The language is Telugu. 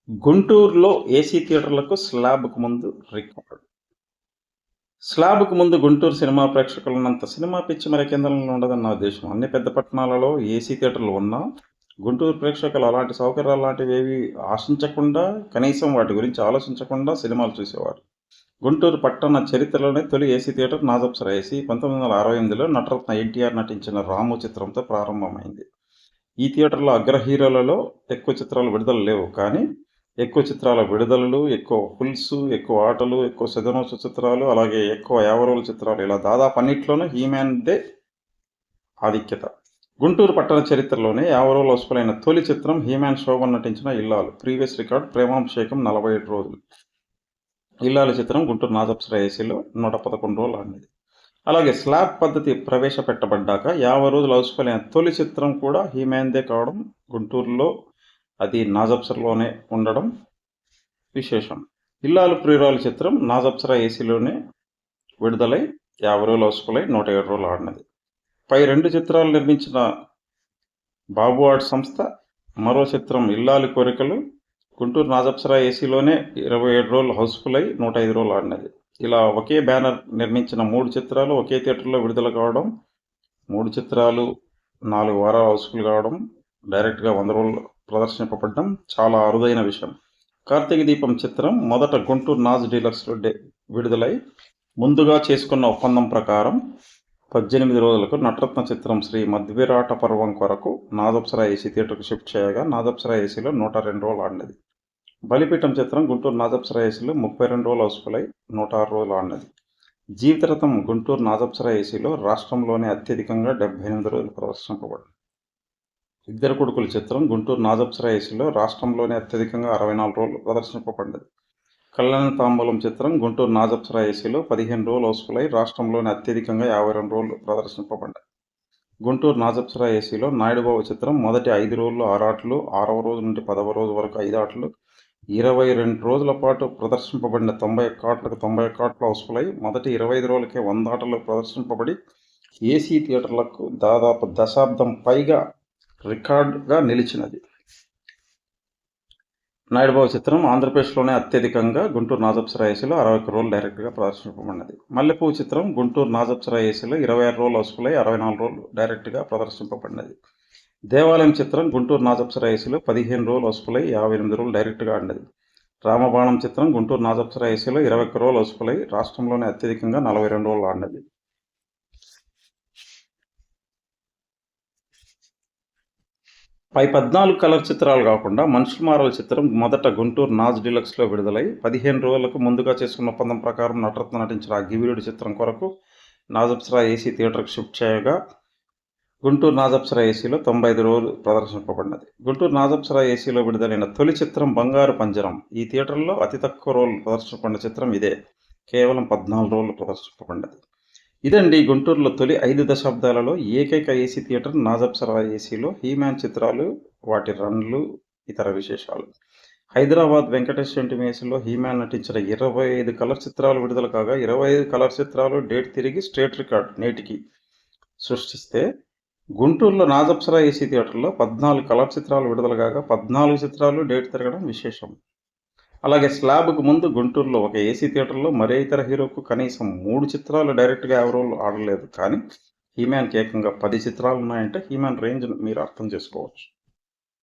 గుంటూరులో ఏసీ థియేటర్లకు స్లాబ్‌కు ముందు రికార్డ్. స్లాబ్‌కు ముందు గుంటూరు సినిమా ప్రేక్షకులున్నంత సినిమా పిచ్చి మరి కేంద్రంలో ఉండదని నా ఉద్దేశం. అన్ని పెద్ద పట్టణాలలో ఏసీ థియేటర్లు ఉన్నా, గుంటూరు ప్రేక్షకులు అలాంటి సౌకర్యాలాంటివేవీ ఆశించకుండా, కనీసం వాటి గురించి ఆలోచించకుండా సినిమాలు చూసేవారు. గుంటూరు పట్టణ చరిత్రలోనే తొలి AC theatre నాదప్సర AC 1968లో Nataratna NTR నటించిన 'రాము' చిత్రంతో ప్రారంభమైంది. ఈ థియేటర్‌లో అగ్ర హీరోలలో ఎక్కువ చిత్రాలు విడుదల లేవు. కానీ ఎక్కువ చిత్రాల విడుదలలు, ఎక్కువ పుల్సు, ఎక్కువ ఆటలు, ఎక్కువ సజనోత్సవ చిత్రాలు, అలాగే ఎక్కువ 50 రోజుల చిత్రాలు ఇలా దాదాపు అన్నిట్లోనూ హీమ్యాన్‌దే ఆధిక్యత. గుంటూరు పట్టణ చరిత్రలోనే 50 రోజులు హౌస్‌ఫుల్ అయిన తొలి చిత్రం హీమ్యాన్ శోభన్ నటించిన 'ఇల్లాలు'. ప్రీవియస్ రికార్డ్ ప్రేమాభిషేకం 47 రోజులు. 'ఇల్లాలు' చిత్రం గుంటూరు నాదప్సర ఏసీలో 111 రోజులు ఆడింది. అలాగే స్లాబ్ పద్ధతి ప్రవేశపెట్టబడ్డాక 50 రోజులు హౌస్‌ఫుల్ అయిన తొలి చిత్రం కూడా హీమ్యాన్‌దే కావడం, గుంటూరులో అది నాదప్సరలోనే ఉండడం విశేషం. 'ఇల్లాలు ప్రియురాలు' చిత్రం నాదప్సర ఏసీలోనే విడుదలై 50 రోజులు హౌస్‌ఫుల్ అయి 107 రోజులు ఆడినది. పై రెండు చిత్రాలు నిర్మించిన బాబు ఆర్ట్ సంస్థ మరో చిత్రం 'ఇల్లాలి కోరికలు' గుంటూరు నాదప్సర ఏసీలోనే 27 రోజులు హౌస్‌ఫుల్ అయి 105 రోజులు ఆడినది. ఇలా ఒకే బ్యానర్ నిర్మించిన 3 చిత్రాలు ఒకే థియేటర్లో విడుదల కావడం, 3 చిత్రాలు 4 వారాలు హౌస్‌ఫుల్ కావడం, డైరెక్ట్‌గా 100 రోజులు ప్రదర్శింపబడడం చాలా అరుదైన విషయం. 'కార్తీక దీపం' చిత్రం మొదట గుంటూరు నాజ్ డీలక్స్‌లో విడుదలై, ముందుగా చేసుకున్న ఒప్పందం ప్రకారం 18 రోజులకు నటరత్న చిత్రం 'శ్రీ మధ్విరాట పర్వం' కొరకు నాదప్సర ఏసీ థియేటర్కు షిఫ్ట్ చేయగా నాదప్సర ఏసీలో 102 రోజులు ఆడినది. 'బలిపీఠం' చిత్రం గుంటూరు నాదప్సర ఏసీలో 32 రోజులు హౌస్‌ఫుల్ అయి 106 రోజులు ఆడినది. 'జీవితరథం' గుంటూరు నాదప్సర ఏసీలో రాష్ట్రంలోనే అత్యధికంగా 78 రోజులు ప్రదర్శింపబడింది. 'ఇద్దరు కొడుకులు' చిత్రం గుంటూరు నాదప్సర ఏసీలో రాష్ట్రంలోనే అత్యధికంగా 64 రోజులు ప్రదర్శింపబడ్డది. 'కళ్యాణ తాంబూలం' చిత్రం గుంటూరు నాదప్సర ఏసీలో 15 రోజులు హౌస్‌ఫుల్ అయి రాష్ట్రంలోనే అత్యధికంగా 52 రోజులు ప్రదర్శింపబడ్డాయి. గుంటూరు నాదప్సర ఏసీలో 'నాయుడుబాబు' చిత్రం మొదటి 5 రోజులు 6 ఆటలు, 6వ రోజు నుండి 10వ రోజు వరకు 5 ఆటలు, 22 రోజుల పాటు ప్రదర్శింపబడిన 91 ఆటలకు 91 ఆటలు హౌస్‌ఫుల్ అయి మొదటి 25 రోజులకే 100 ఆటలు ప్రదర్శింపబడి ఏసీ థియేటర్లకు దాదాపు దశాబ్దం పైగా రికార్డుగా నిలిచినది. 'నాయుడుబాబు' చిత్రం ఆంధ్రప్రదేశ్లోనే అత్యధికంగా గుంటూరు నాదప్సర ఏసీలో 61 రోజులు డైరెక్ట్గా ప్రదర్శింపబడినది. 'మల్లెపువ్వు' చిత్రం గుంటూరు నాదప్సర ఏసీలో 26 రోజులు హౌస్‌ఫుల్ అయి 64 రోజులు డైరెక్ట్గా ప్రదర్శింపబడినది. 'దేవాలయం' చిత్రం గుంటూరు నాదప్సర ఏసీలో 15 రోజులు హౌస్‌ఫుల్ అయి 58 రోజులు డైరెక్ట్గా ఆడినది. 'రామబాణం' చిత్రం గుంటూరు నాదప్సర ఏసీలో 21 రోజులు హౌస్‌ఫుల్ అయి రాష్ట్రంలోనే అత్యధికంగా 42 రోజులు ఆడినది. పై 14 కలర్ చిత్రాలు కాకుండా 'మనుషులు మారల' చిత్రం మొదట గుంటూరు నాజ్ డీలక్స్‌లో విడుదలై 15 రోజులకు ముందుగా చేసుకున్న ఒప్పందం ప్రకారం నటరత్న నటించిన 'అగ్గివీరుడు' చిత్రం కొరకు నాదప్సర ఏసీ థియేటర్కు షిఫ్ట్ చేయగా గుంటూరు నాదప్సర ఏసీలో 95 రోజులు ప్రదర్శింపబడినది. గుంటూరు నాదప్సర ఏసీలో విడుదలైన తొలి చిత్రం 'బంగారు పంజరం'. ఈ థియేటర్లో అతి తక్కువ రోజులు ప్రదర్శింపబడిన చిత్రం ఇదే. కేవలం 14 రోజులు ప్రదర్శింపబడినది. ఇదండి గుంటూరులో తొలి 5 దశాబ్దాలలో ఏకైక ఏసీ థియేటర్ నాదప్సర ఏసీలో హీమ్యాన్ చిత్రాలు, వాటి రన్లు, ఇతర విశేషాలు. హైదరాబాద్ వెంకటేష్ ఏసీలో హీమ్యాన్ నటించిన 25 కలర్ చిత్రాలు విడుదల కాగా 25 కలర్ చిత్రాలు డేట్ తిరిగి స్టేట్ రికార్డ్ నేటికి సృష్టిస్తే, గుంటూరులో నాదప్సర ఏసీ థియేటర్లో 14 కలర్ చిత్రాలు విడుదల కాగా 14 చిత్రాలు డేట్ తిరగడం విశేషం. అలాగే స్లాబ్‌కు ముందు గుంటూరులో ఒక ఏసీ థియేటర్లో మరే ఇతర హీరోకు కనీసం 3 చిత్రాలు డైరెక్ట్‌గా 50 రోజులు ఆడలేదు. కానీ హీమ్యాన్‌కి ఏకంగా 10 చిత్రాలున్నాయంటే హీమ్యాన్ రేంజ్‌ను మీరు అర్థం చేసుకోవచ్చు.